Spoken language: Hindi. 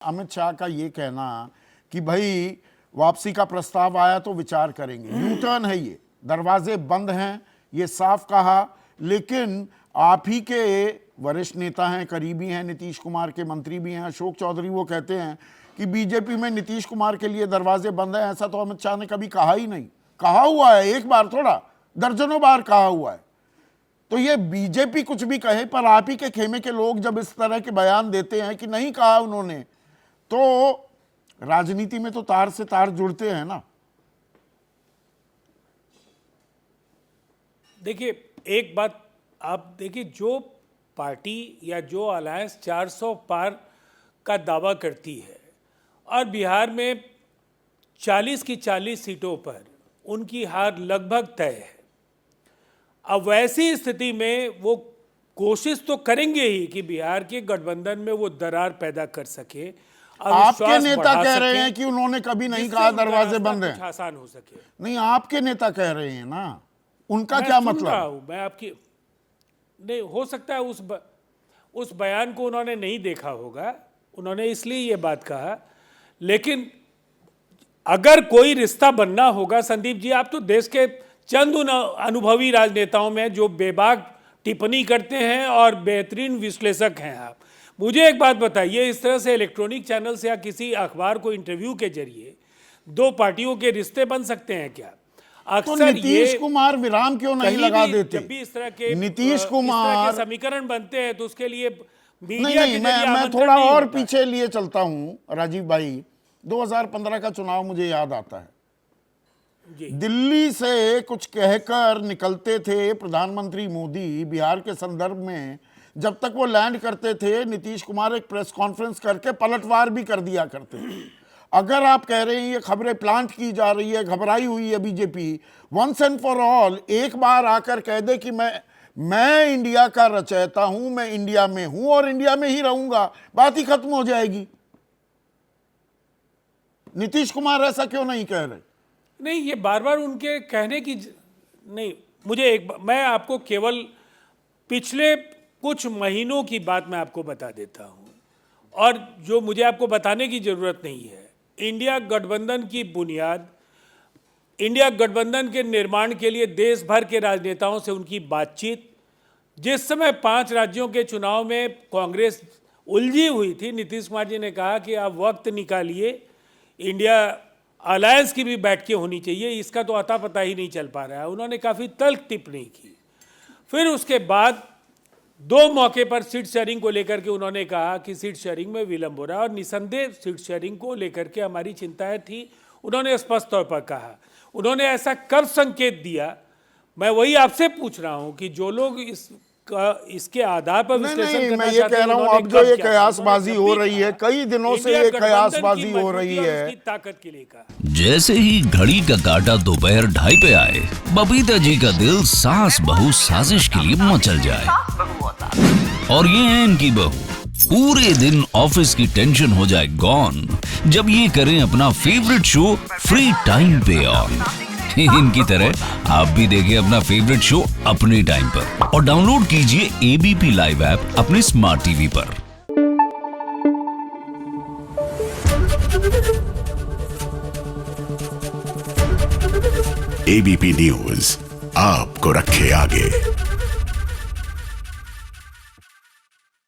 अमित शाह का ये कहना कि भाई वापसी का प्रस्ताव आया तो विचार करेंगे, यू टर्न है, ये दरवाजे बंद हैं, ये साफ कहा। लेकिन आप ही के वरिष्ठ नेता हैं, करीबी हैं, नीतीश कुमार के मंत्री भी हैं, अशोक चौधरी, वो कहते हैं कि बीजेपी में नीतीश कुमार के लिए दरवाजे बंद हैं। ऐसा तो अमित शाह ने कभी कहा ही नहीं। कहा हुआ है एक बार थोड़ा, दर्जनों बार कहा हुआ है। तो ये बीजेपी कुछ भी कहे, पर आप ही के खेमे के लोग जब इस तरह के बयान देते हैं कि नहीं कहा उन्होंने, तो राजनीति में तो तार से तार जुड़ते हैं ना। देखिए, एक बात आप देखिए, जो पार्टी या जो अलायंस 400 पार का दावा करती है और बिहार में 40 की 40 सीटों पर उनकी हार लगभग तय है, अब वैसी स्थिति में वो कोशिश तो करेंगे ही कि बिहार के गठबंधन में वो दरार पैदा कर सके। आपके नेता कह रहे हैं कि उन्होंने कभी नहीं कहा दरवाजे बंद हैं, आसान हो सके। नहीं, आपके नेता कह रहे हैं ना, उनका क्या मतलब? मैं आपकी नहीं, हो सकता है उस बयान को उन्होंने नहीं देखा होगा, उन्होंने इसलिए ये बात कहा। लेकिन अगर कोई रिश्ता बनना होगा, संदीप जी, आप तो देश के चंद उन अनुभवी राजनेताओं में जो बेबाक टिप्पणी करते हैं और बेहतरीन विश्लेषक हैं आप। मुझे एक बात बताइए, इस तरह से इलेक्ट्रॉनिक चैनल से या किसी अखबार को इंटरव्यू के जरिए दो पार्टियों के रिश्ते बन सकते हैं क्या? तो नीतीश कुमार विराम क्यों नहीं लगा देते? जब भी इस तरह के नीतीश कुमार समीकरण बनते हैं तो उसके लिए नहीं, मैं थोड़ा और पीछे लिए चलता हूं राजीव भाई। 2015 का चुनाव मुझे याद आता है, दिल्ली से कुछ कहकर निकलते थे प्रधानमंत्री मोदी बिहार के संदर्भ में। जब तक वो लैंड करते थे, नीतीश कुमार एक प्रेस कॉन्फ्रेंस करके पलटवार भी कर दिया करते थे। अगर आप कह रहे हैं ये खबरें प्लांट की जा रही है, घबराई हुई है BJP, once and for all एक बार आकर कह दे कि मैं इंडिया का रचयिता हूं, मैं इंडिया में हूं और इंडिया में ही रहूंगा, बात ही खत्म हो जाएगी। नीतीश कुमार ऐसा क्यों नहीं कह रहे? नहीं, ये बार बार उनके कहने की नहीं, मैं आपको केवल पिछले कुछ महीनों की बात मैं आपको बता देता हूं, और जो मुझे आपको बताने की जरूरत नहीं है। इंडिया गठबंधन की बुनियाद, इंडिया गठबंधन के निर्माण के लिए देश भर के राजनेताओं से उनकी बातचीत, जिस समय 5 राज्यों के चुनाव में कांग्रेस उलझी हुई थी, नीतीश कुमार जी ने कहा कि आप वक्त निकालिए, इंडिया अलायंस की भी बैठकें होनी चाहिए, इसका तो अता पता ही नहीं चल पा रहा है। उन्होंने काफ़ी तल्ख टिप्पणी की। फिर उसके बाद 2 मौके पर सीट शेयरिंग को लेकर के उन्होंने कहा कि सीट शेयरिंग में विलंब हो रहा है, और निसंदेह सीट शेयरिंग को लेकर के हमारी चिंताएं थी, उन्होंने स्पष्ट तौर पर कहा। उन्होंने ऐसा कब संकेत दिया, मैं वही आपसे पूछ रहा हूं कि जो लोग इसके आधार पर विश्लेषण मैं ये कह रहा हूं, अब जो ये कयासबाजी हो रही है, कई दिनों से ये कयासबाजी हो रही है। ताकत के लिए कहा। जैसे ही घड़ी का काटा दोपहर 2:30 पे आए, बबीता जी का दिल सास बहू साजिश के लिए मचल जाए। और ये है इनकी बहू, पूरे दिन ऑफिस की टेंशन हो जाए गॉन जब ये करें अपना फेवरेट शो फ्री टाइम पे ऑन। इनकी तरह आप भी देखिए अपना फेवरेट शो अपने टाइम पर और डाउनलोड कीजिए एबीपी लाइव ऐप अपने स्मार्ट टीवी पर। एबीपी न्यूज आपको रखे आगे।